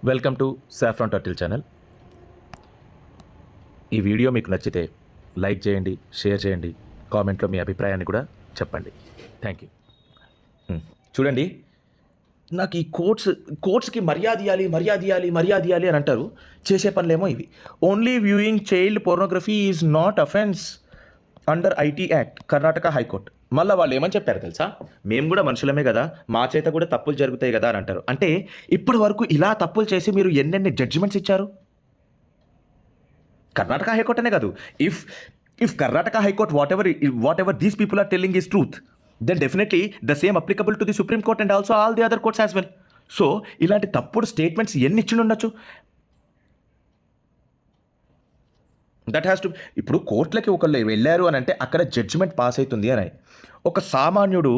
Welcome to saffron turtle channel. ఈ video మీకు నచ్చితే లైక్ చేయండి, షేర్ చేయండి, కామెంట్లో మీ అభిప్రాయాన్ని కూడా చెప్పండి. Thank you. చూడండి, నాకు ఈ కోర్ట్స్కి మర్యాద ఇవ్వాలి అని అంటారు. చేసే పనులేమో ఇవి. Only viewing child pornography is not offence under IT act, Karnataka high court. మళ్ళీ వాళ్ళు ఏమని చెప్పారు తెలుసా? మేము కూడా మనుషులమే కదా, మా చేత కూడా తప్పులు జరుగుతాయి కదా అని అంటారు. అంటే ఇప్పటి వరకు ఇలా తప్పులు చేసి మీరు ఎన్నెన్ని జడ్జిమెంట్స్ ఇచ్చారు? కర్ణాటక హైకోర్టు అనే కాదు, if Karnataka high court whatever these people are telling is truth, then definitely the same applicable to the Supreme Court and also all the other courts as well. So ఇలాంటి తప్పుడు స్టేట్మెంట్స్ ఎన్ని ఇచ్చి ఉండొచ్చు? That has to. ఇప్పుడు కోర్టులకి ఒకళ్ళు వెళ్ళారు అని అంటే అక్కడ జడ్జిమెంట్ పాస్ అవుతుంది అని. ఒక సామాన్యుడు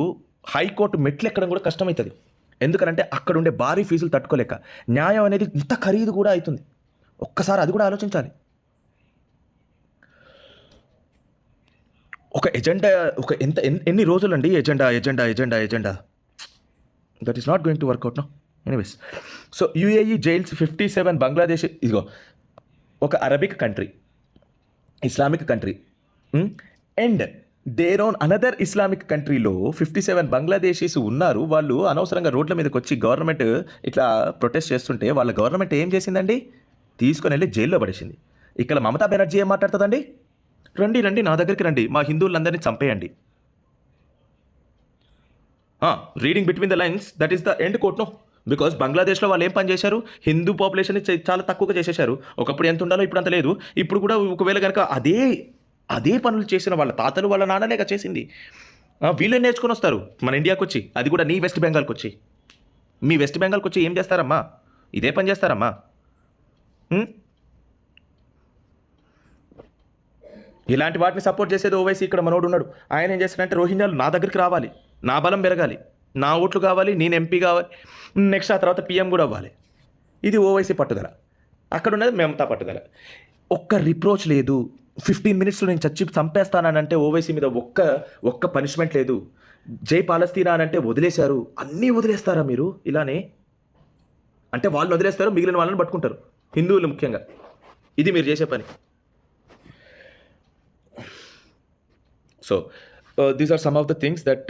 హైకోర్టు మెట్లు ఎక్కడం కూడా కష్టమవుతుంది. ఎందుకంటే అక్కడ ఉండే భారీ ఫీజులు తట్టుకోలేక న్యాయం అనేది ఇంత ఖరీదు కూడా అవుతుంది. ఒక్కసారి అది కూడా ఆలోచించాలి. ఒక ఎజెండా, ఎన్ని రోజులండి agenda that is not going to work out no. Anyways, so UAE jails 57 Bangladesh. ఇదిగో ఒక Arabic country, Islamic country, and their own another Islamic కంట్రీలో 57 బంగ్లాదేశీస్ ఉన్నారు. వాళ్ళు అనవసరంగా రోడ్ల మీదకి వచ్చి గవర్నమెంట్ ఇట్లా ప్రొటెస్ట్ చేస్తుంటే వాళ్ళ గవర్నమెంట్ ఏం చేసిందండి? తీసుకొని వెళ్ళి జైల్లో పడేసింది. ఇక్కడ మమతా బెనర్జీ ఏం మాట్లాడుతుందండి? రండి నా దగ్గరికి రండి, మా హిందువులందరినీ చంపేయండి. Reading between the lines, that is the end quote no. Because బంగ్లాదేశ్లో వాళ్ళు ఏం పని చేశారు? హిందూ పాపులేషన్ చాలా తక్కువగా చేసేశారు. ఒకప్పుడు ఎంత ఉండాలో ఇప్పుడు అంత లేదు. ఇప్పుడు కూడా ఒకవేళ కనుక అదే పనులు చేసిన వాళ్ళ తాతలు వాళ్ళ నాన్నలేక చేసింది. వీళ్ళే నేర్చుకొని వస్తారు మన ఇండియాకి వచ్చి, అది కూడా నీ వెస్ట్ బెంగాల్కి వచ్చి. మీ వెస్ట్ బెంగాల్కి వచ్చి ఏం చేస్తారమ్మా? ఇదే పని చేస్తారమ్మా. ఇలాంటి వాటిని సపోర్ట్ చేసేది ఓవైసీ. ఇక్కడ మనోడు ఉన్నాడు, ఆయన ఏం చేస్తాడంటే రోహింగ్యాలు నా దగ్గరికి రావాలి, నా బలం పెరగాలి, నా ఓట్లు కావాలి, నేను ఎంపీ కావాలి, నెక్స్ట్ ఆ తర్వాత పీఎం కూడా అవ్వాలి. ఇది ఓవైసీ పట్టుదల. అక్కడ ఉన్నది మమతా పట్టుదల. ఒక్క రిప్రోచ్ లేదు. 15 మినిట్స్లో నేను చంపేస్తానంటే ఓవైసీ మీద ఒక్క పనిష్మెంట్ లేదు. జై పాలస్తీనా అంటే వదిలేశారు. అన్నీ వదిలేస్తారా మీరు ఇలానే? అంటే వాళ్ళు వదిలేస్తారు, మిగిలిన వాళ్ళని పట్టుకుంటారు, హిందువులు ముఖ్యంగా. ఇది మీరు చేసే పని. So, these are some of the things that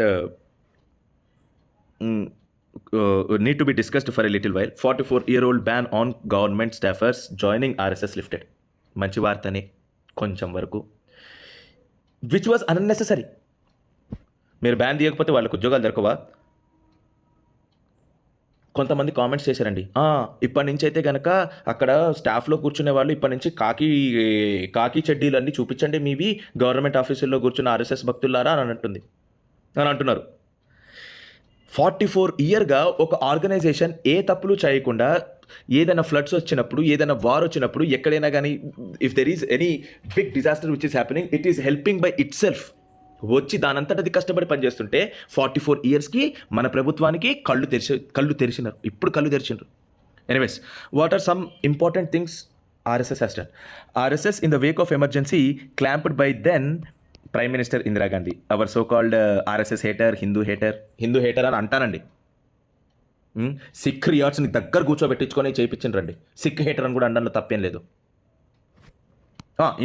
need to be discussed for a little while. 44-year-old ban on government staffers joining RSS lifted. మంచి వార్తనే కొంచెం వరకు. Which was unnecessary. మీరు బ్యాన్ తీయకపోతే వాళ్ళకు ఉద్యోగాలు దొరకవా? కొంతమంది కామెంట్స్ చేశారండి, ఇప్పటి నుంచి అయితే కనుక అక్కడ స్టాఫ్లో కూర్చునే వాళ్ళు ఇప్పటి నుంచి కాకి చెడ్డీలన్నీ చూపించండి మీవి, గవర్నమెంట్ ఆఫీసుల్లో కూర్చున్న ఆర్ఎస్ఎస్ భక్తులారా అని అంటున్నారు. 44 ఇయర్గా ఒక ఆర్గనైజేషన్ ఏ తప్పులు చేయకుండా, ఏదైనా ఫ్లడ్స్ వచ్చినప్పుడు, ఏదైనా వార్ వచ్చినప్పుడు, ఎక్కడైనా కానీ if there is any big disaster which is happening, it is helping by itself. వచ్చి దానంతటది కష్టపడి పనిచేస్తుంటే 44 ఇయర్స్కి మన ప్రభుత్వానికి కళ్ళు తెరిచినారు. ఇప్పుడు కళ్ళు తెరిచినారు. Anyways, what are some important things RSS has done? RSS in the wake of emergency clamped by then Prime Minister Indira Gandhi, our so-called RSS hater, Hindu hater అని అంటానండి. సిక్ రియార్డ్స్ని దగ్గర కూర్చోబెట్టించుకొని చేయించండి. సిక్ హేటర్ అని కూడా అనడంలో తప్పేం లేదు.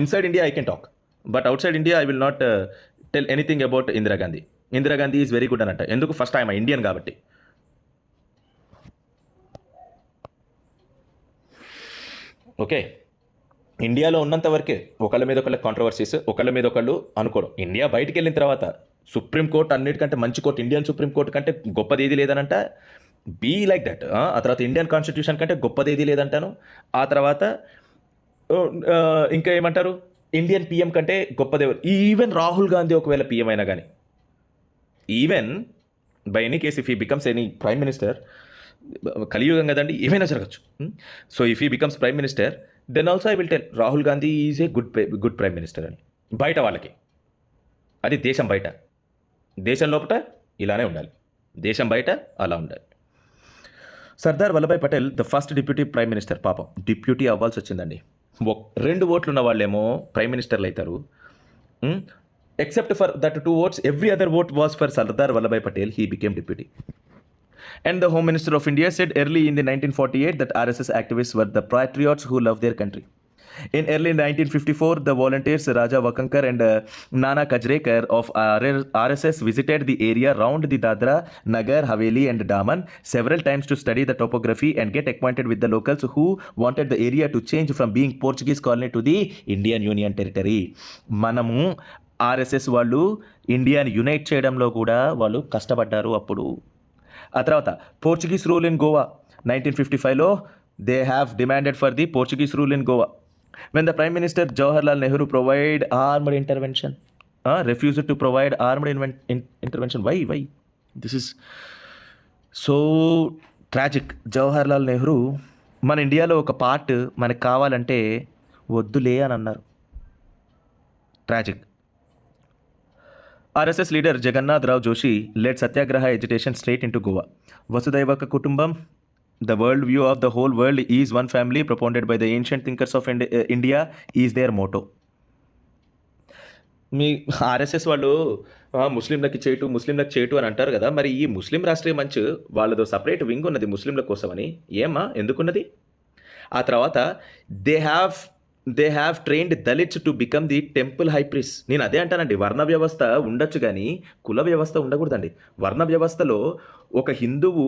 Inside India I can talk, but outside India I will not tell anything about Indira Gandhi is very good అని అంట. ఎందుకు? ఫస్ట్ ఆయన ఇండియన్ కాబట్టి. ఓకే, ఇండియాలో ఉన్నంత వరకే ఒకళ్ళ మీద ఒకళ్ళ కాంట్రవర్సీస్, ఒకళ్ళ మీద ఒకళ్ళు అనుకోవడం. ఇండియా బయటికి వెళ్ళిన తర్వాత సుప్రీంకోర్టు అన్నిటికంటే మంచి కోర్టు, ఇండియన్ సుప్రీంకోర్టు కంటే గొప్పది ఏది లేదనంట. Be like that. ఆ తర్వాత ఇండియన్ కాన్స్టిట్యూషన్ కంటే గొప్పది ఏది లేదంటాను. ఆ తర్వాత ఇంకా ఏమంటారు, ఇండియన్ పిఎం కంటే గొప్పదేవారు. ఈవెన్ రాహుల్ గాంధీ ఒకవేళ పిఎం అయినా కానీ, even by any case if he becomes any prime minister, కలియుగం కదండి, ఏమైనా జరగచ్చు. So if he becomes prime minister, then also I will tell Rahul Gandhi is a good prime minister అని. బయట వాళ్ళకి అది దేశం బయట. దేశం లోపల ఇలానే ఉండాలి, దేశం బయట అలా ఉండాలి. Sardar Vallabhbhai Patel the first deputy prime minister. పాపం డిప్యూటీ అవ్వాల్సి వచ్చిందండి. 2 ఓట్లు ఉన్న వాళ్ళేమో ప్రైమ్ మినిస్టర్లు అవుతారు. Except for that 2 votes, every other vote was for Sardar Vallabhai Patel. He became deputy. And the Home Minister of India said early in the 1948 that RSS activists were the patriots who love their country. In early 1954, the volunteers Raja Wakankar and Nana Kajrekar of RSS visited the area round the Dadra, Nagar, Haveli and Daman several times to study the topography and get acquainted with the locals who wanted the area to change from being Portuguese colony to the Indian Union territory. మనము RSS వాళ్ళు ఇండియాని unite చేయడంలో కూడా వాళ్ళు కష్టపడ్డారు అప్పుడు. ఆ తర్వాత పోర్చుగీస్ రూల్ ఇన్ గోవా 1955లో they have demanded for the Portuguese rule in Goa. When the Prime Minister Jawaharlal Nehru provide armed intervention, refused to provide armed intervention. Why? This is so tragic. Jawaharlal Nehru మన ఇండియాలో ఒక part మనకు కావాలంటే వద్దులే అని అన్నారు. Tragic. RSS leader Jagannath Rao Joshi led Satyagraha agitation straight into Goa. Vasudhaiva Kutumbam, the world view of the whole world is one family, propounded by the ancient thinkers of India, is their motto. మీ RSS వాళ్ళు ముస్లింలకి చేయటు అని అంటారు కదా, మరి ఈ Muslim Rashtriya Manch వాళ్ళదో సపరేట్ వింగ్ ఉన్నది ముస్లింల కోసమని. ఏమా ఎందుకున్నది? ఆ తర్వాత they have trained Dalits to become the temple high priest. నేను అదే అంటానండి, వర్ణ వ్యవస్థ ఉండొచ్చు కానీ కుల వ్యవస్థ ఉండకూడదండి. వర్ణ వ్యవస్థలో ఒక హిందువు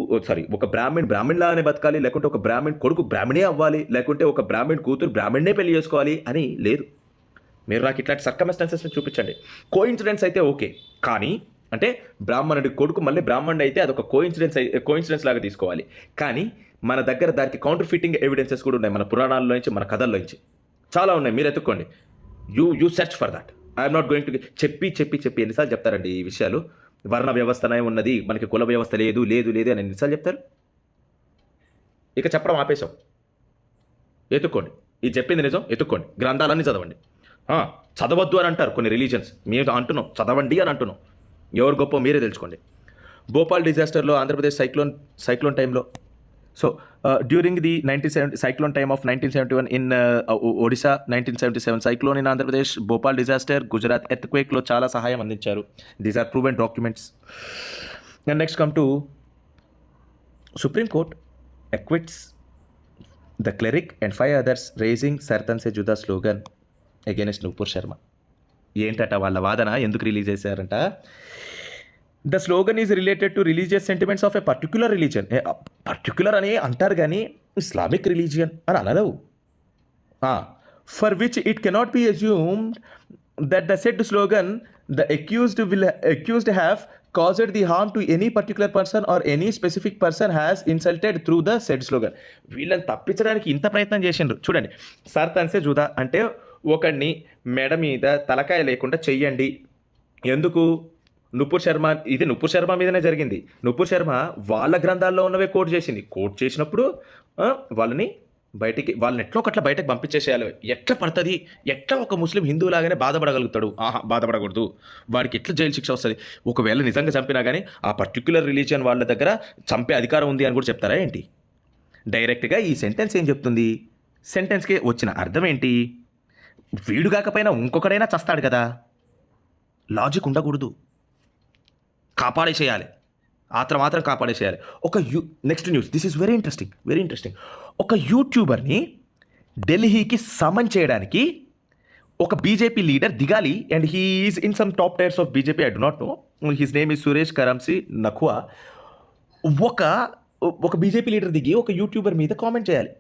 ఒక బ్రాహ్మణ్లాగానే బతకాలి, లేకుంటే ఒక బ్రాహ్మణ్ కొడుకు బ్రాహ్మణే అవ్వాలి, లేకుంటే ఒక బ్రాహ్మణ్ కూతురు బ్రాహ్మణ్నే పెళ్లి చేసుకోవాలి అని లేదు. మీరు నాకు ఇట్లాంటి సర్కమ్స్టాన్సెస్ని చూపించండి. కోఇన్సిడెన్స్ అయితే ఓకే, కానీ అంటే బ్రాహ్మణుడి కొడుకు మళ్ళీ బ్రాహ్మణుడు అయితే అదొక కోఇన్సిడెన్స్ లాగా తీసుకోవాలి. కానీ మన దగ్గర దానికి కౌంటర్ ఫిట్టింగ్ ఎవిడెన్సెస్ కూడా ఉన్నాయి, మన పురాణాల్లో నుంచి మన కథల్లో నుంచి చాలా ఉన్నాయి. మీరు ఎత్తుక్కోండి. You search for that. I'm not going to చెప్పి ఎన్నిసార్లు చెప్తారండి ఈ విషయాలు. వర్ణ వ్యవస్థనే ఉన్నది, మనకి కుల వ్యవస్థ లేదు అని ఎన్నిసార్లు చెప్తారు. ఇక చెప్పడం ఆపేశాం. ఎత్తుక్కోండి, ఇది చెప్పింది నిజం. ఎత్తుక్కోండి, గ్రంథాలన్నీ చదవండి. చదవద్దు అని అంటారు కొన్ని రిలీజన్స్, మేము అంటున్నాం చదవండి అని అంటున్నాం. ఎవరు గొప్ప మీరే తెలుసుకోండి. భోపాల్ డిజాస్టర్లో ఆంధ్రప్రదేశ్ సైక్లోన్ టైంలో, so during the cyclone time of 1971 in Odisha, 1977 cyclone in Andhra Pradesh, Bhopal disaster, Gujarat ఎర్త్క్వేక్లో చాలా సహాయం అందించారు. These are proven documents. And next come to supreme court acquits the cleric and 5 others raising Sartan Se Juda slogan against Nupur Sharma. ఏంటట వాళ్ళ వాదన? ఎందుకు release చేశారంట? The slogan is related to religious sentiments of a particular religion. Particular అని అంటారు కానీ Islamic religion అని అనలేవు. For which it cannot be assumed that the said slogan the accused have caused the harm to any particular person or any specific person has insulted through the said slogan. వీళ్ళని తప్పించడానికి ఇంత ప్రయత్నం చేసిండ్రు చూడండి. సర్తన్సే జుదా అంటే ఒకడిని మెడ మీద తలకాయ లేకుండా చెయ్యండి. ఎందుకు? నుపూర్ శర్మ మీదనే జరిగింది. నుపూర్ శర్మ వాళ్ళ గ్రంథాల్లో ఉన్నవే కోట్ చేసినప్పుడు వాళ్ళని ఎట్లా ఒకట్లా బయటకు పంపించేసేయాలి. ఎట్లా పడుతుంది? ఎట్లా ఒక ముస్లిం హిందువులాగానే బాధపడగలుగుతాడు? బాధపడకూడదు, వాడికి ఎట్లా జైలు శిక్ష వస్తుంది? ఒకవేళ నిజంగా చంపినా కానీ ఆ పర్టిక్యులర్ రిలీజియన్ వాళ్ళ దగ్గర చంపే అధికారం ఉంది అని కూడా చెప్తారా ఏంటి? డైరెక్ట్గా ఈ సెంటెన్స్ ఏం చెప్తుంది? సెంటెన్స్కి వచ్చిన అర్థం ఏంటి? వీడు కాకపోయినా ఇంకొకడైనా చస్తాడు కదా. లాజిక్ ఉండకూడదు, కాపాడేసేయాలి, మాత్రం కాపాడేసేయాలి. Next news, this is very interesting. ఒక యూట్యూబర్ని ఢిల్లీకి సమన్ చేయడానికి ఒక బీజేపీ లీడర్ దిగాలి. And he is in some top tiers of BJP, I do not know, his name is Suresh Karamsi Nakhwa. ఒక బీజేపీ లీడర్ దిగి ఒక యూట్యూబర్ మీద కామెంట్ చేయాలి.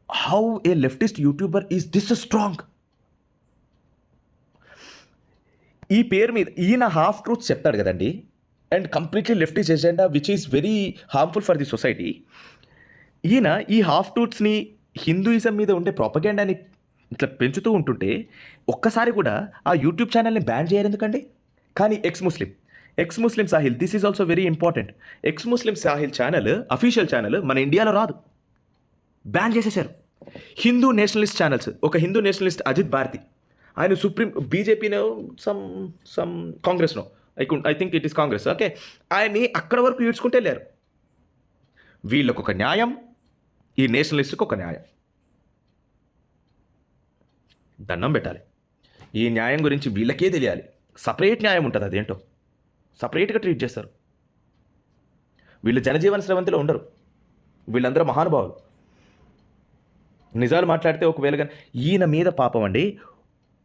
How a leftist YouTuber is this strong? ఈ పేరు మీద ఈయన హాఫ్ ట్రూత్స్ చెప్తాడు కదండి, and completely leftist agenda which is very harmful for the society. ఈయన ఈ హాఫ్ ట్రూత్స్ని, హిందూయిజం మీద ఉండే ప్రాపగెండాని ఇట్లా పెంచుతూ ఉంటుంటే ఒక్కసారి కూడా ఆ యూట్యూబ్ ఛానల్ని బ్యాన్ చేయరు ఎందుకండి? కానీ X Muslim Sahil, this is also very important. X Muslim Sahil channel, official channel మన ఇండియాలో రాదు, బ్యాన్ చేసేసారు. హిందూ నేషనలిస్ట్ ఛానల్స్, ఒక హిందూ నేషనలిస్ట్ అజిత్ భారతి, ఆయన బీజేపీనో సమ్ కాంగ్రెస్నో, I think it is Congress, okay, ఆయన్ని అక్కడ వరకు ఈడ్చుకుంటే లేరు. వీళ్ళకు ఒక న్యాయం, ఈ నేషనలిస్ట్కి ఒక న్యాయం. దండం పెట్టాలి. ఈ న్యాయం గురించి వీళ్ళకే తెలియాలి. సపరేట్ న్యాయం ఉంటుంది, అదేంటో సపరేట్గా ట్రీట్ చేస్తారు. వీళ్ళు జనజీవన స్రవంతిలో ఉండరు. వీళ్ళందరూ మహానుభావులు. నిజాలు మాట్లాడితే ఒకవేళ కానీ ఈయన మీద పాపం అండి,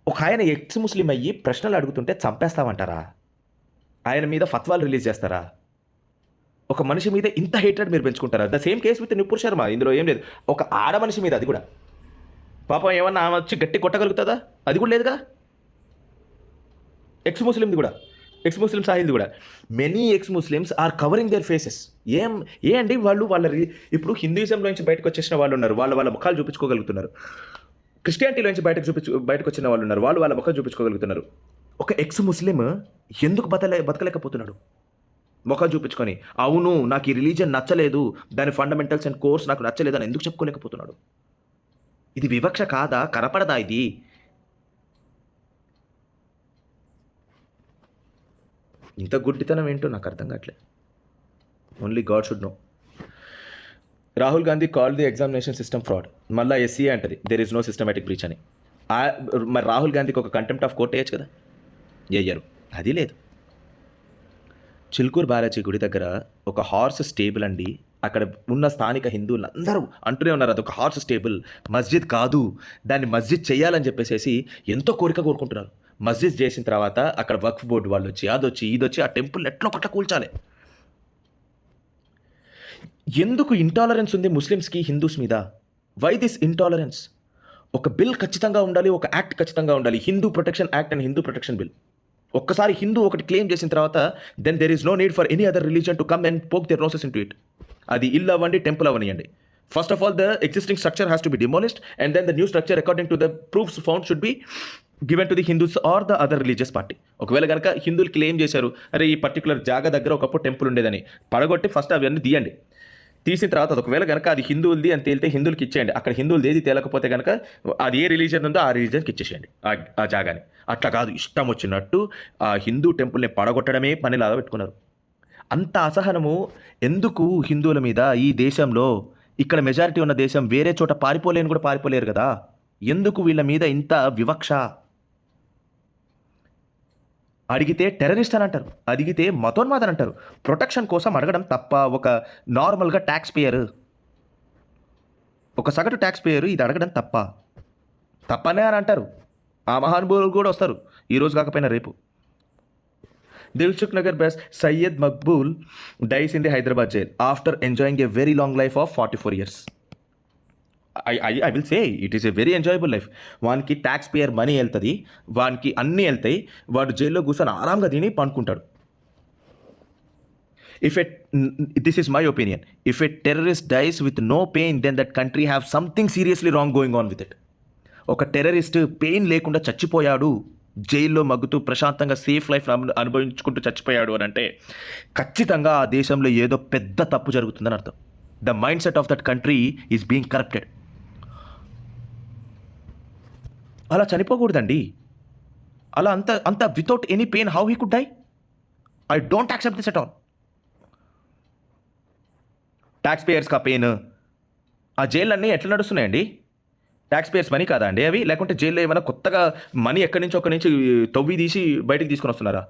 ఒక ఆయన ఎక్స్ ముస్లిం అయ్యి ప్రశ్నలు అడుగుతుంటే చంపేస్తామంటారా? ఆయన మీద ఫత్వాలు రిలీజ్ చేస్తారా? ఒక మనిషి మీద ఇంత హేట్రెడ్ మీరు పెంచుకుంటారా? The same case with Nupur Sharma. ఇందులో ఏం లేదు. ఒక ఆడ మనిషి మీద, అది కూడా పాపం ఏమన్నా ఆమె వచ్చి గట్టి కొట్టగలుగుతుందా? అది కూడా లేదుగా. ఎక్స్ ముస్లింది కూడా, ఎక్స్ ముస్లిం సాహిల్ది కూడా. Many ex Muslims are covering their faces. ఏ అండి వాళ్ళు ఇప్పుడు హిందూయిజంలో నుంచి బయటకు వచ్చేసిన వాళ్ళు ఉన్నారు, వాళ్ళ ముఖాలు చూపించుకోగలుగుతున్నారు. క్రిస్టియానిటీలో నుంచి బయటకు వచ్చిన వాళ్ళు ఉన్నారు, వాళ్ళ ముఖాలు చూపించుకోగలుగుతున్నారు. ఒక ఎక్స్ ముస్లిం ఎందుకు బతకలేకపోతున్నాడు? ముఖం చూపించుకొని, అవును నాకు ఈ రిలీజియన్ నచ్చలేదు, దాని ఫండమెంటల్స్ అండ్ కోర్స్ నాకు నచ్చలేదు అని ఎందుకు చెప్పుకోలేకపోతున్నాడు? ఇది వివక్ష కాదా? కనపడదా ఇది? ఇంత గుడ్డితనం ఏంటో నాకు అర్థం కావట్లేదు. Only God should know. Rahul Gandhi call the examination system fraud. మళ్ళీ ఎస్సీఏ అంటది there is no systematic breach అని. మరి రాహుల్ గాంధీకి ఒక కంటెంప్ట్ ఆఫ్ కోర్ట్ వేయచ్చు కదా, వేయరు. అది లేదు. చిల్కూరు బాలాజీ గుడి దగ్గర ఒక హార్స్ స్టేబుల్ అండి. అక్కడ ఉన్న స్థానిక హిందువులు అందరూ అంటూనే ఉన్నారు, అదొక హార్స్ స్టేబుల్, మస్జిద్ కాదు, దాన్ని మస్జిద్ చేయాలని చెప్పేసి ఎంతో కోరుకుంటున్నారు. మస్జిద్ చేసిన తర్వాత అక్కడ వక్ఫ్ బోర్డు వాళ్ళు వచ్చి అదొచ్చి ఇదొచ్చి ఆ టెంపుల్ ఎట్లా ఒకట్లా కూల్చాలి. ఎందుకు ఇంటాలరెన్స్ ఉంది ముస్లిమ్స్కి హిందూస్ మీద? Why this intolerance? ఒక బిల్ ఖచ్చితంగా ఉండాలి, ఒక యాక్ట్ ఖచ్చితంగా ఉండాలి. Hindu protection act and Hindu protection bill. ఒక్కసారి హిందూ ఒకటి క్లెయిమ్ చేసిన తర్వాత then there is no need for any other religion to come and poke their noses in to it. అది ఇల్లు అవ్వండి, టెంపుల్ అవ్వనియండి. First of all the existing structure has to be demolished and then the new structure according to the proofs found should be given to the Hindus or the other religious party. ఒకవేళ కనుక హిందువులు claim చేశారు, అరే ఈ particular జాగా దగ్గర ఒకప్పుడు temple ఉండేదని, పడగొట్టి ఫస్ట్ అవన్నీ తీయండి. తీసిన తర్వాత ఒకవేళ కనుక అది హిందువులది అని తేలితే హిందువులకి ఇచ్చేయండి. అక్కడ హిందువులది ఏది తేలకపోతే కనుక అది ఏ రిలీజన్ ఉందో ఆ రిలీజన్కి ఇచ్చేసేయండి ఆ జాగాని. అట్లా కాదు, ఇష్టం వచ్చినట్టు ఆ హిందూ టెంపుల్ని పడగొట్టడమే పనిలాగా పెట్టుకున్నారు. అంత అసహనము ఎందుకు హిందువుల మీద ఈ దేశంలో? ఇక్కడ మెజారిటీ ఉన్న దేశం, వేరే చోట పారిపోలేని కూడా పారిపోలేరు కదా. ఎందుకు వీళ్ళ మీద ఇంత వివక్ష? అడిగితే టెర్రరిస్ట్ అని అంటారు, అడిగితే మతోన్మాదని అంటారు. ప్రొటెక్షన్ కోసం అడగడం తప్ప? ఒక నార్మల్గా ట్యాక్స్ పేయర్, ఒక సగటు ట్యాక్స్ పేయర్ ఇది అడగడం తప్పనే అని అంటారు. ఆ మహానుభావులు కూడా వస్తారు, ఈరోజు కాకపోయినా రేపు. Dilsukh Nagar blast Syed Maqbool dies in the Hyderabad jail after enjoying a very long life of 44 years. I will say it is a very enjoyable life. వానికి ట్యాక్స్ పేయర్ మనీ వెళ్తుంది, వానికి అన్నీ వెళ్తాయి, వాడు జైల్లో కూర్చొని ఆరాంగా తిని పండుకుంటాడు. This is my opinion, if a terrorist dies with no pain then that country have something seriously wrong going on with it. ఒక టెర్రరిస్ట్ పెయిన్ లేకుండా చచ్చిపోయాడు, జైల్లో మగ్గుతూ ప్రశాంతంగా సేఫ్ లైఫ్ అనుభవించుకుంటూ చచ్చిపోయాడు అని అంటే ఖచ్చితంగా ఆ దేశంలో ఏదో పెద్ద తప్పు జరుగుతుందని అర్థం. The mindset of that country is being corrupted. అలా చనిపోకూడదండి. అలా అంత without any pain how he could die? I don't accept this at all. Tax payers కా పెయిన్? ఆ జైళ్ళన్నీ ఎట్లా నడుస్తున్నాయండి? ట్యాక్స్ పేయర్స్ మనీ కాదా అండి అవి? లేకుంటే జైల్లో ఏమైనా కొత్తగా మనీ ఎక్కడి నుంచి ఒక్కడి నుంచి తవ్వి తీసి బయటికి తీసుకొని వస్తున్నారా?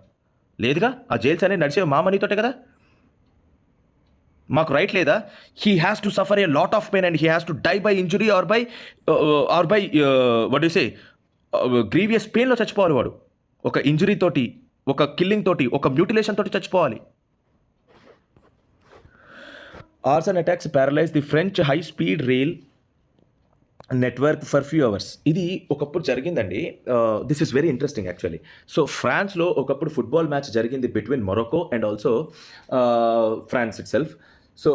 లేదుగా. ఆ జైల్స్ అనేవి నడిచేవి మా మనీతోటే కదా. మాకు రైట్ లేదా? He has to suffer a lot of pain and he has to die by injury or by what you say grievous పెయిన్లో చచ్చిపోవాలి వాడు. ఒక ఇంజురీ తోటి, ఒక కిల్లింగ్ తోటి, ఒక మ్యూటిలేషన్ తోటి చచ్చిపోవాలి. Arson attacks paralyse the French high speed rail network for few hours. ఇది ఒకప్పుడు జరిగిందండి. This is very interesting actually. So ఫ్రాన్స్లో ఒకప్పుడు ఫుట్బాల్ మ్యాచ్ జరిగింది between Morocco and also France itself. So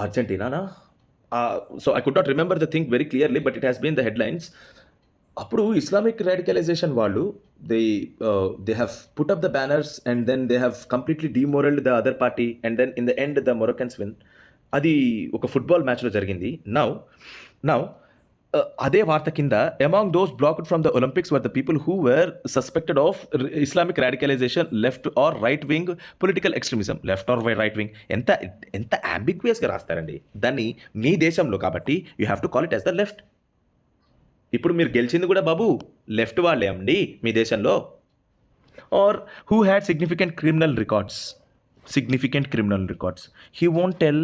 అర్జెంటీనానా, so I could not remember the thing very clearly but it has been the headlines. అప్పుడు Islamic radicalisation వాళ్ళు they have put up the banners and then they have completely డిమోరల్డ్ the other party and then in the end the Moroccans win. అది ఒక football మ్యాచ్లో జరిగింది. Now అదే వార్త కింద among those blocked from the Olympics were the people who were suspected of Islamic radicalisation, left or right wing political extremism. Left or right wing ఎంత అంబిగ్వియస్గా రాస్తారండి దాన్ని. మీ దేశంలో కాబట్టి you have to call it as the left. ఇప్పుడు మీరు గెలిచింది కూడా బాబు లెఫ్ట్ వాళ్ళే అండి మీ దేశంలో. Or who had significant criminal records. significant criminal records. He won't tell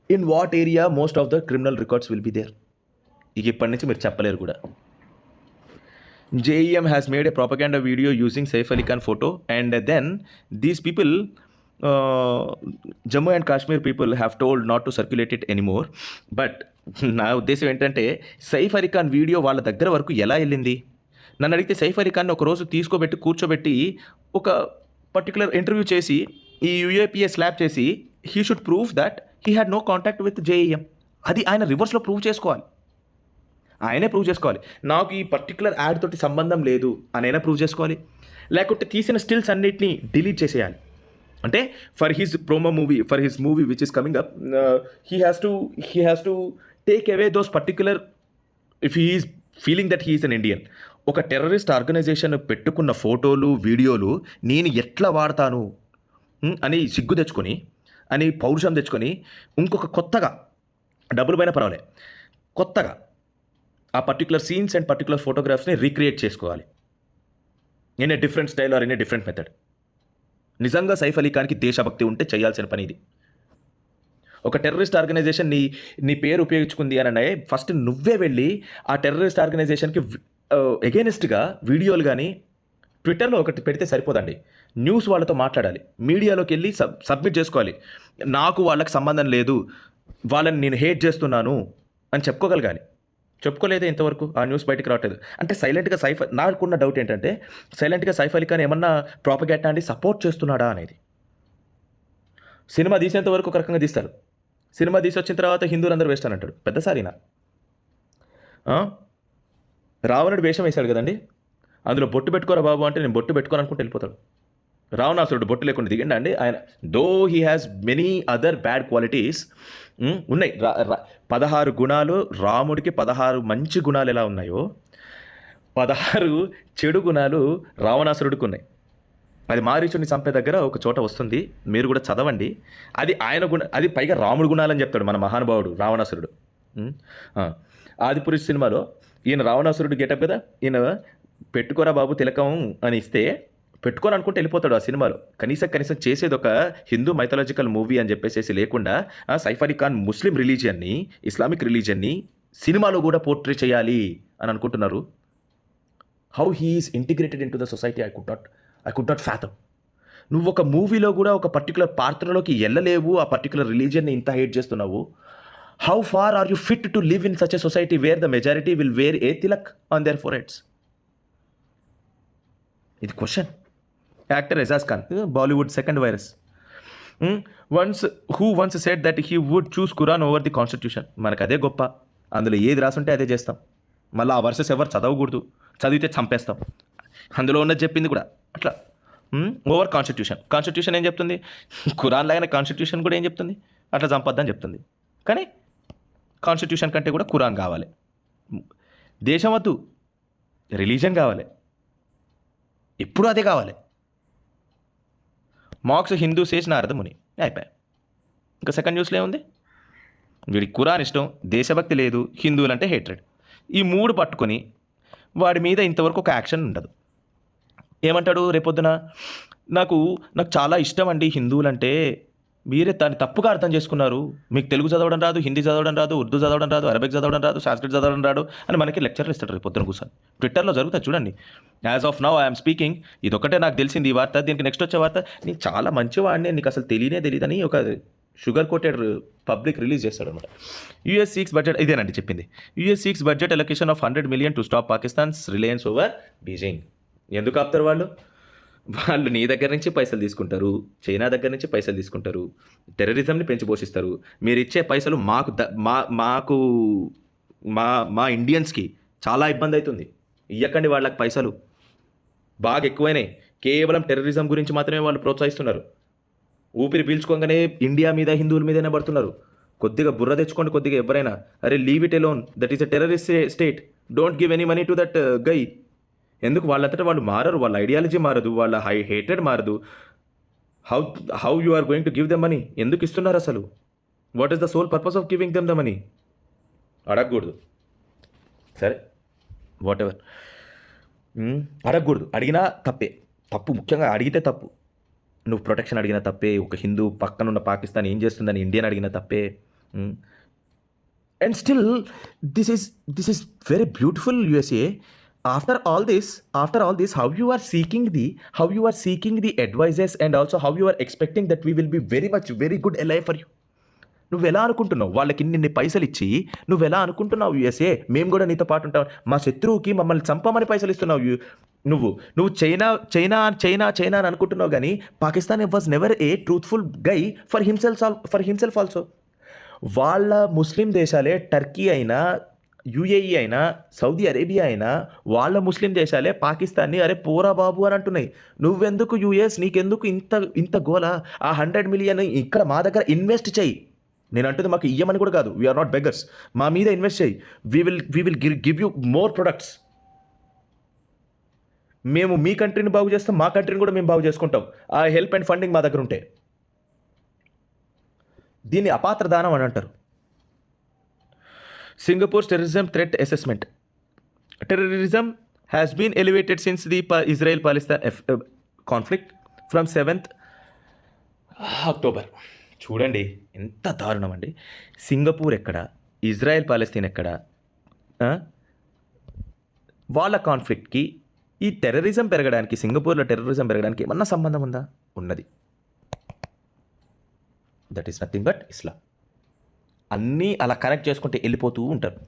in what area most of the criminal records will be there. ఇక ఇప్పటి నుంచి మీరు చెప్పలేరు కూడా. JEM has made a propaganda video using Saif Ali Khan photo, and then these people, Jammu and Kashmir people have told not to circulate it anymore. But నా ఉద్దేశం ఏంటంటే Saif Ali Khan video వాళ్ళ దగ్గర వరకు ఎలా వెళ్ళింది? నన్ను అడిగితే సైఫ్ అలీ ఖాన్ ఒకరోజు కూర్చోబెట్టి ఒక పర్టికులర్ ఇంటర్వ్యూ చేసి ఈ UAPA స్లాప్ చేసి he should prove that he had no contact with JEM. అది ఆయన రివర్స్లో ప్రూవ్ చేసుకోవాలి. ఆయనే ప్రూవ్ చేసుకోవాలి. నాకు ఈ పర్టికులర్ యాడ్ తోటి సంబంధం లేదు అని అయినా ప్రూవ్ చేసుకోవాలి. లేకుంటే తీసిన స్టిల్స్ అన్నిటినీ డిలీట్ చేసేయాలి. అంటే for his movie which is coming up, he has to take away those particular, if he is feeling that he is an Indian. ఒక టెర్రరిస్ట్ ఆర్గనైజేషన్ పెట్టుకున్న ఫోటోలు వీడియోలు నేను ఎట్లా వాడతాను అని సిగ్గు తెచ్చుకొని, అని పౌరుషం తెచ్చుకొని, ఇంకొక కొత్తగా డబ్బులు పైన పర్వాలే, కొత్తగా ఆ పర్టికులర్ సీన్స్ అండ్ పర్టికులర్ ఫోటోగ్రాఫ్స్ని రీక్రియేట్ చేసుకోవాలి in a different style or in a different method. నిజంగా సైఫ్ అలీ ఖాన్కి దేశభక్తి ఉంటే చేయాల్సిన పని ఇది. ఒక టెర్రరిస్ట్ ఆర్గనైజేషన్ నీ పేరు ఉపయోగించుకుంది అని ఫస్ట్ నువ్వే వెళ్ళి ఆ టెర్రరిస్ట్ ఆర్గనైజేషన్కి ఎగెనిస్ట్గా వీడియోలు కానీ ట్విట్టర్లో ఒకటి పెడితే సరిపోదండి. న్యూస్ వాళ్ళతో మాట్లాడాలి, మీడియాలోకి వెళ్ళి సబ్మిట్ చేసుకోవాలి. నాకు వాళ్ళకి సంబంధం లేదు, వాళ్ళని నేను హేట్ చేస్తున్నాను అని చెప్పుకోగలగాలి. చెప్పుకోలేదే ఇంతవరకు, ఆ న్యూస్ బయటకు రావట్లేదు. అంటే సైలెంట్గా నాకున్న డౌట్ ఏంటంటే సైలెంట్గా సైఫ్ అలీ ఖాన్ ఏమన్నా ప్రాపగేటా అండి సపోర్ట్ చేస్తున్నాడా అనేది. సినిమా తీసేంత వరకు ఒక రకంగా తీస్తారు, సినిమా తీసి వచ్చిన తర్వాత హిందువులందరూ వేస్తానంటాడు. పెద్దసారినా రావణుడు వేషం వేశాడు కదండి, అందులో బొట్టు పెట్టుకోరా బాబు అంటే నేను బొట్టు పెట్టుకోను అనుకుంటే వెళ్ళిపోతాడు. రావణాసురుడు బొట్టు లేకుండా దిగండి అండి ఆయన. Though he has many other bad qualities ఉన్నాయి. 16 గుణాలు రాముడికి 16 మంచి గుణాలు ఎలా ఉన్నాయో 16 చెడు గుణాలు రావణాసురుడికి ఉన్నాయి. అది మారీచుడిని చంపే దగ్గర ఒక చోట వస్తుంది, మీరు కూడా చదవండి. అది ఆయన అది పైగా రాముడి గుణాలని చెప్తాడు మన మహానుభావుడు రావణాసురుడు. ఆదిపురుష్ సినిమాలో ఈయన రావణాసురుడు గెటప్ కదా, ఈయన పెట్టుకోరా బాబు తిలకం అని ఇస్తే పెట్టుకొని అనుకుంటే వెళ్ళిపోతాడు ఆ సినిమాలో. కనీసం చేసేది ఒక హిందూ మైథాలజికల్ మూవీ అని చెప్పేసి లేకుండా సైఫ్ అలీ ఖాన్ ముస్లిం రిలీజియన్ని, ఇస్లామిక్ రిలీజియన్ని సినిమాలో కూడా పోర్ట్రే చేయాలి అని అనుకుంటున్నారు. How he is integrated in to the society I could not fathom. నువ్వు ఒక మూవీలో కూడా ఒక పర్టికులర్ పాత్రలోకి వెళ్ళలేవు, ఆ పర్టికులర్ రిలీజియన్ని ఇంత హేట్ చేస్తున్నావు. How far are you fit to live in such a society where the majority will wear a tilak on their forehead? ఇది question. Actor Ejaz Khan, Bollywood second virus, once said that he would choose Quran over the constitution. మనకు అదే గొప్ప, అందులో ఏది రాసుంటే అదే చేస్తాం. మళ్ళీ ఆ వర్సెస్ ఎవరు చదవకూడదు, చదివితే చంపేస్తాం. అందులో ఉన్నది చెప్పింది కూడా అట్లా ఓవర్ కాన్స్టిట్యూషన్ ఏం చెప్తుంది? ఖురాన్ లాగానే కాన్స్టిట్యూషన్ కూడా ఏం చెప్తుంది? అట్లా చంపొద్దని చెప్తుంది. కానీ కాన్స్టిట్యూషన్ కంటే కూడా ఖురాన్ కావాలి. దేశం వద్దు, రిలీజన్ కావాలి, ఎప్పుడు అదే కావాలి. మాక్స్ హిందూ సేజ్ నారద ముని అయిపోయాయి. ఇంకా సెకండ్ న్యూస్లో ఏముంది? వీడికి ఖురాన్ ఇష్టం, దేశభక్తి లేదు, హిందువులంటే హేట్రెడ్. ఈ 3 పట్టుకొని వాడి మీద ఇంతవరకు ఒక యాక్షన్ ఉండదు. ఏమంటాడు రేపొద్దున? నాకు చాలా ఇష్టం అండి హిందువులంటే, మీరే దాన్ని తప్పుగా అర్థం చేసుకున్నారు, మీకు తెలుగు చదవడం రాదు, హిందీ చదవడం రాదు, ఉర్దూ చదవడం రాదు, అరబిక్ చదవడం రాదు, సంస్కృత్ చదవడం రాదు అని మనకి లెక్చర్లు ఇస్తాడు రేపు పొద్దున కూర్చొని. ట్విట్టర్లో జరుగుతుంది చూడండి. As of now I'm speaking, ఇదొక్కటే నాకు తెలిసింది ఈ వార్త. దీనికి నెక్స్ట్ వచ్చే వార్త, నీకు చాలా మంచివాడిని, నీకు అసలు తెలియదని ఒక షుగర్ కోటెడ్ పబ్లిక్ రిలీజ్ చేస్తాడు అనమాట. US seeks బడ్జెట్, ఇదేనండి చెప్పింది. US seeks budget allocation of 100 million to stop Pakistan's Reliance over Beijing. ఎందుకు ఆపుతారు వాళ్ళు నీ దగ్గర నుంచి పైసలు తీసుకుంటారు, చైనా దగ్గర నుంచి పైసలు తీసుకుంటారు, టెర్రరిజంని పెంచి పోషిస్తారు. మీరు ఇచ్చే పైసలు మాకు మా ఇండియన్స్కి చాలా ఇబ్బంది అవుతుంది. ఇవ్వకండి వాళ్ళకి పైసలు, బాగా ఎక్కువైనాయి. కేవలం టెర్రరిజం గురించి మాత్రమే వాళ్ళు ప్రోత్సహిస్తున్నారు. ఊపిరి పీల్చుకోగానే ఇండియా మీద హిందువుల మీదనే పడుతున్నారు. కొద్దిగా బుర్ర తెచ్చుకోండి, కొద్దిగా ఎవరైనా. అరే leave it alone, that is a terrorist state, don't give any money to that guy. ఎందుకు? వాళ్ళంతటా వాళ్ళు మారరు, వాళ్ళ ఐడియాలజీ మారదు, వాళ్ళ హేటెడ్ మారదు. How you are going to give them money? ఎందుకు ఇస్తున్నారు అసలు? What is the sole purpose of giving them the money? అడగకూడదు, సరే వాట్ ఎవర్. అడగకూడదు, అడిగినా తప్పే. తప్పు, ముఖ్యంగా అడిగితే తప్పు. నువ్వు ప్రొటెక్షన్ అడిగిన తప్పే, ఒక హిందూ పక్కనున్న పాకిస్తాన్ ఏం చేస్తుందని ఇండియన్ అడిగిన తప్పే. And still this is very beautiful USA. After all this, how you are seeking the advices, and also how you are expecting that we will be very good ally for you. నువ్వు ఎలా అనుకుంటున్నావు? వాళ్ళకి ఇన్ని పైసలు ఇచ్చి నువ్వు ఎలా అనుకుంటున్నావు యుఎస్ఏ మేము కూడా నీతో పాటు ఉంటాం? మా శత్రువుకి మమ్మల్ని చంపమని పైసలు ఇస్తున్నావు. నువ్వు చైనా అని అనుకుంటున్నావు, కానీ Pakistan was never A truthful guy for himself also. వాళ్ళ ముస్లిం దేశాలే, టర్కీ అయినా, యుఏఈ అయినా, సౌదీ అరేబియా అయినా, వాళ్ళ ముస్లిం దేశాలే పాకిస్తాన్ని అరే పోరా బాబు అని అంటున్నాయి. నువ్వెందుకు యుఎస్, నీకెందుకు ఇంత గోల? ఆ 100 మిలియన్ ఇక్కడ మా దగ్గర ఇన్వెస్ట్ చేయి. నేను అంటుంది మాకు ఇయ్యమని కూడా కాదు, వీఆర్ నాట్ బెగర్స్. మా మీద ఇన్వెస్ట్ చేయి, we will give you more products. మేము మీ కంట్రీని బాగు చేస్తాం, మా కంట్రీని కూడా మేము బాగు చేసుకుంటాం. ఆ హెల్ప్ అండ్ ఫండింగ్ మా దగ్గర ఉంటే. దీన్ని అపాత్రదానం అని అంటారు. Singapore's terrorism threat assessment. Terrorism has been elevated since the Israel Palestine conflict from 7th October. చూడండి ఎంత దారుణం అండి. సింగపూర్ ఎక్కడ, ఇజ్రాయెల్-పాలస్తీన్ ఎక్కడ? వాళ్ళ కాన్ఫ్లిక్ట్కి ఈ టెర్రరిజం పెరగడానికి, సింగపూర్లో టెర్రరిజం పెరగడానికి ఏమన్నా సంబంధం ఉందా? ఉన్నది. దట్ ఈస్ నథింగ్ బట్ ఇస్లాం. అన్నీ అలా కనెక్ట్ చేసుకుంటే వెళ్ళిపోతూ ఉంటారు.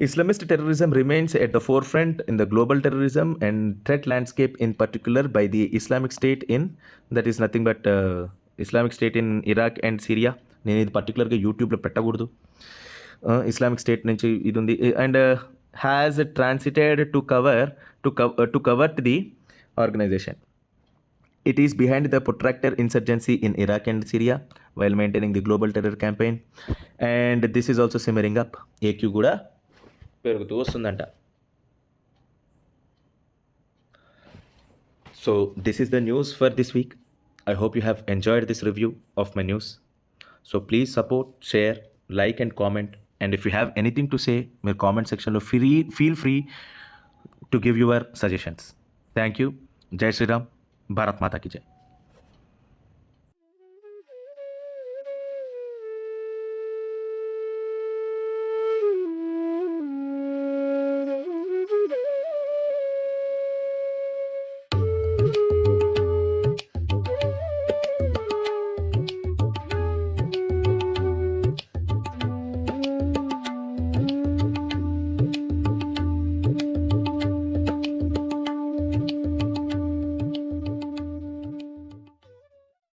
Islamist terrorism remains at the forefront in the global terrorism and threat landscape, in particular by the Islamic State that is nothing but Islamic State in Iraq and Syria. నేను ఇది పర్టికులర్గా యూట్యూబ్లో పెట్టకూడదు. ఇస్లామిక్ స్టేట్ నుంచి ఇది ఉంది. And has transited to cover the organisation. It is behind the protracted insurgency in Iraq and Syria while maintaining the global terror campaign. And this is also simmering up. AQ కూడా పెరుగుతూ వస్తుందంట. So this is the news for this week. I hope you have enjoyed this review of my news. So please support, share, like and comment. And if you have anything to say, my comment section lo feel free to give your suggestions. Thank you. Jai Shri Ram. Bharat माता की जय.